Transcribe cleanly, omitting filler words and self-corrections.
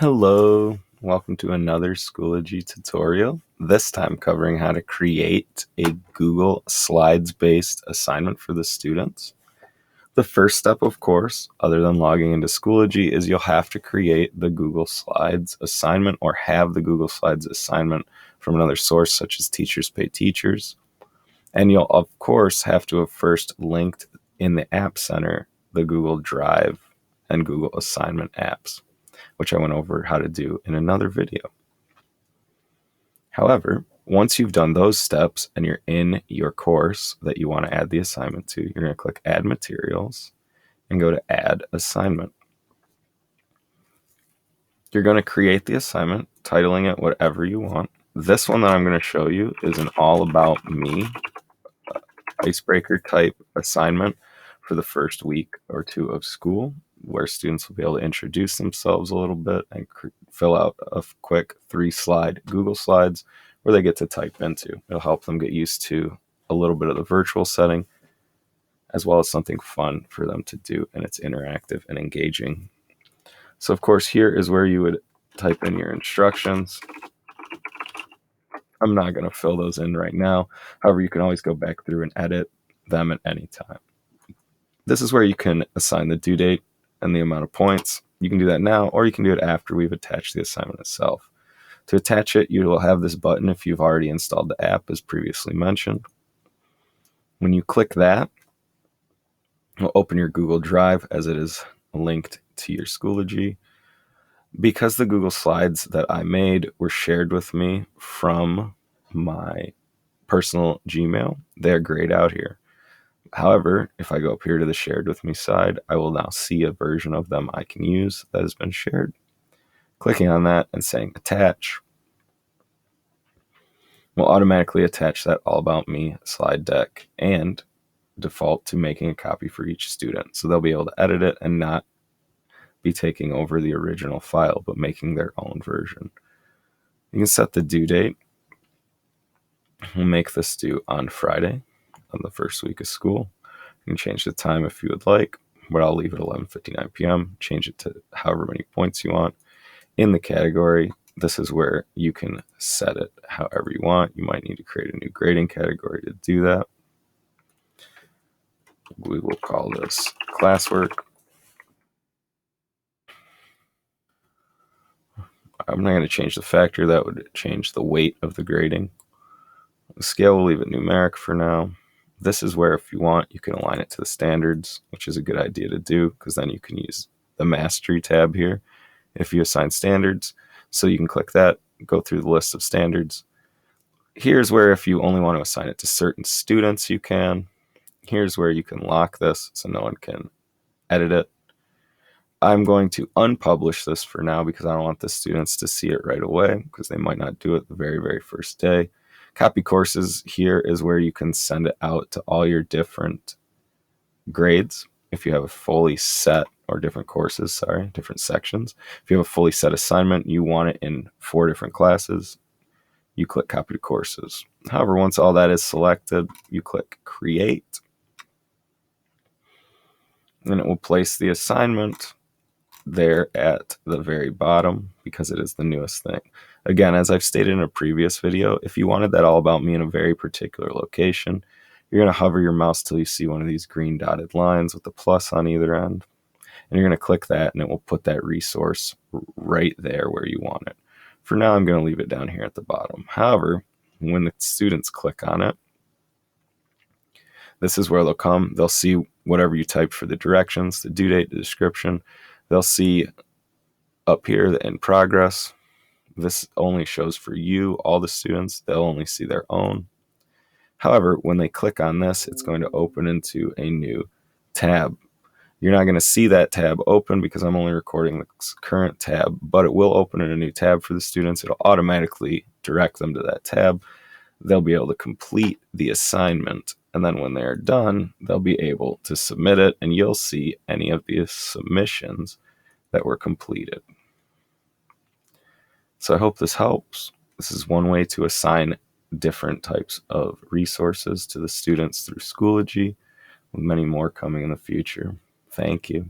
Hello, welcome to another Schoology tutorial, this time covering how to create a Google Slides-based assignment for the students. The first step, of course, other than logging into Schoology, is you'll have to create the Google Slides assignment or have the Google Slides assignment from another source such as Teachers Pay Teachers. And you'll, of course, have to have first linked in the App Center the Google Drive and Google Assignment apps, which I went over how to do in another video. However, once you've done those steps and you're in your course that you want to add the assignment to, you're going to click Add Materials and go to Add Assignment. You're going to create the assignment, titling it whatever you want. This one that I'm going to show you is an all about me icebreaker type assignment for the first week or two of school, where students will be able to introduce themselves a little bit and fill out a quick 3-slide Google Slides where they get to type into. It'll help them get used to a little bit of the virtual setting, as well as something fun for them to do, and it's interactive and engaging. So of course, here is where you would type in your instructions. I'm not going to fill those in right now. However, you can always go back through and edit them at any time. This is where you can assign the due date and the amount of points. You can do that now, or you can do it after we've attached the assignment itself. To attach it, you will have this button if you've already installed the app, as previously mentioned. When you click that, it'll open your Google Drive as it is linked to your Schoology. Because the Google Slides that I made were shared with me from my personal Gmail, they're grayed out here. However, if I go up here to the shared with me side, I will now see a version of them I can use that has been shared. Clicking on that and saying attach will automatically attach that all about me slide deck and default to making a copy for each student. So they'll be able to edit it and not be taking over the original file, but making their own version. You can set the due date. We'll make this due on Friday on the first week of school. You can change the time if you would like, but I'll leave it 11:59 p.m. Change it to however many points you want. In the category, this is where you can set it however you want. You might need to create a new grading category to do that. We will call this classwork. I'm not going to change the factor. That would change the weight of the grading. The scale, we'll leave it numeric for now. This is where, if you want, you can align it to the standards, which is a good idea to do, because then you can use the mastery tab here if you assign standards. So you can click that, go through the list of standards. Here's where, if you only want to assign it to certain students, you can. Here's where you can lock this so no one can edit it. I'm going to unpublish this for now because I don't want the students to see it right away, because they might not do it the very, very first day. Copy courses, here is where you can send it out to all your different grades. If you have a fully set, or different courses, different sections. If you have a fully set assignment, you want it in 4 different classes, you click copy to courses. However, once all that is selected, you click create, and it will place the assignment there at the very bottom because it is the newest thing. Again, as I've stated in a previous video, if you wanted that all about me in a very particular location, you're going to hover your mouse till you see one of these green dotted lines with the plus on either end, and you're going to click that, and it will put that resource right there where you want it. For now, I'm going to leave it down here at the bottom. However, when the students click on it, this is where they'll come. They'll see whatever you typed for the directions, the due date, the description. They'll see up here the in progress. This only shows for you, all the students. They'll only see their own. However, when they click on this, it's going to open into a new tab. You're not going to see that tab open because I'm only recording the current tab, but it will open in a new tab for the students. It'll automatically direct them to that tab. They'll be able to complete the assignment, and then when they're done, they'll be able to submit it, and you'll see any of the submissions that were completed. So I hope this helps. This is one way to assign different types of resources to the students through Schoology, with many more coming in the future. Thank you.